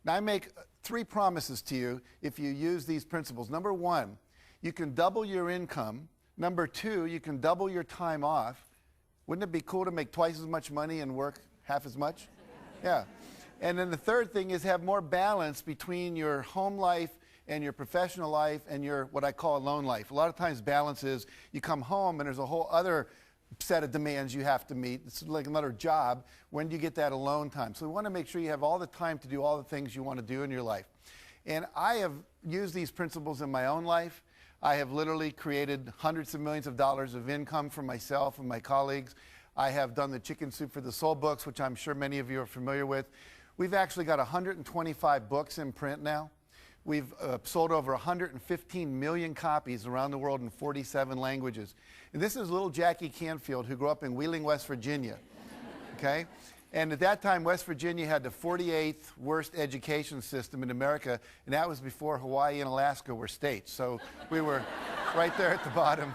Now, I make 3 promises to you if you use these principles. Number 1, you can double your income. Number 2, you can double your time off. Wouldn't it be cool to make twice as much money and work half as much? Yeah. And then the third thing is have more balance between your home life and your professional life and your what I call alone life. A lot of times balance is you come home and there's a whole other set of demands you have to meet. It's like another job. When do you get that alone time? So we want to make sure you have all the time to do all the things you want to do in your life. And I have used these principles in my own life. I have literally created hundreds of millions of dollars of income for myself and my colleagues. I have done the Chicken Soup for the Soul books, which I'm sure many of you are familiar with. We've actually got 125 books in print now. We've sold over 115 million copies around the world in 47 languages. And this is little Jackie Canfield, who grew up in Wheeling, West Virginia. Okay? And at that time, West Virginia had the 48th worst education system in America, and that was before Hawaii and Alaska were states. So we were right there at the bottom.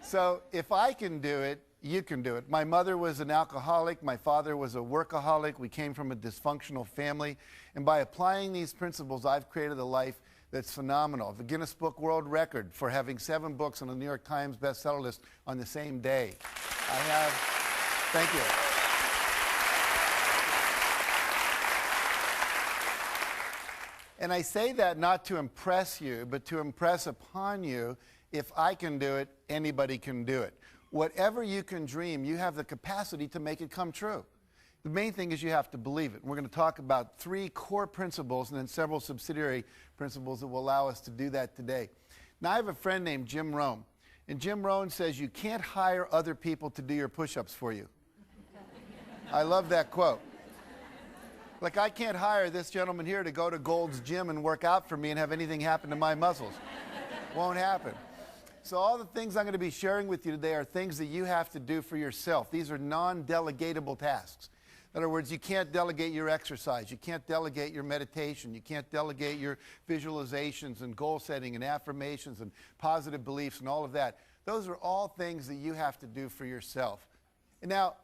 So if I can do it, you can do it. My mother was an alcoholic. My father was a workaholic. We came from a dysfunctional family. And by applying these principles, I've created a life that's phenomenal. The Guinness Book World Record for having 7 books on the New York Times bestseller list on the same day. I have, thank you. And I say that not to impress you, but to impress upon you, if I can do it, anybody can do it. Whatever you can dream, you have the capacity to make it come true. The main thing is you have to believe it. We're going to talk about 3 core principles and then several subsidiary principles that will allow us to do that today. Now, I have a friend named Jim Rohn, and Jim Rohn says you can't hire other people to do your push-ups for you. I love that quote. Like, I can't hire this gentleman here to go to Gold's Gym and work out for me and have anything happen to my muscles. Won't happen. So all the things I'm going to be sharing with you today are things that you have to do for yourself. These are non-delegatable tasks. In other words, you can't delegate your exercise. You can't delegate your meditation. You can't delegate your visualizations and goal setting and affirmations and positive beliefs and all of that. Those are all things that you have to do for yourself. And now,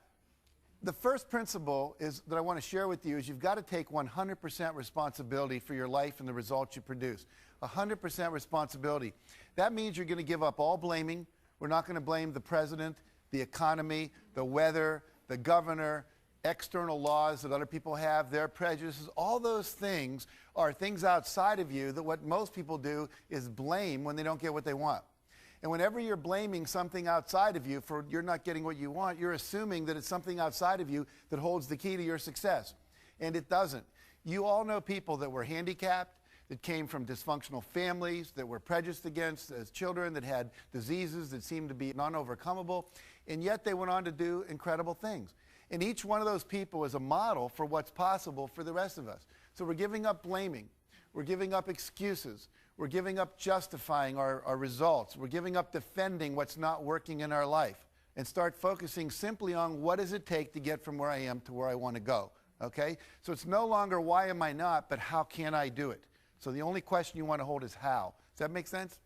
the first principle is that I want to share with you is you've got to take 100% responsibility for your life and the results you produce. 100% responsibility. That means you're going to give up all blaming. We're not going to blame the president, the economy, the weather, the governor, external laws that other people have, their prejudices. All those things are things outside of you that what most people do is blame when they don't get what they want. And whenever you're blaming something outside of you for you're not getting what you want, you're assuming that it's something outside of you that holds the key to your success. And it doesn't. You all know people that were handicapped, that came from dysfunctional families, that were prejudiced against as children, that had diseases that seemed to be non-overcomable, and yet they went on to do incredible things. And each one of those people is a model for what's possible for the rest of us. So we're giving up blaming. We're giving up excuses. We're giving up justifying our results. We're giving up defending what's not working in our life and start focusing simply on what does it take to get from where I am to where I want to go, okay? So it's no longer why am I not, but how can I do it? So the only question you want to hold is how. Does that make sense?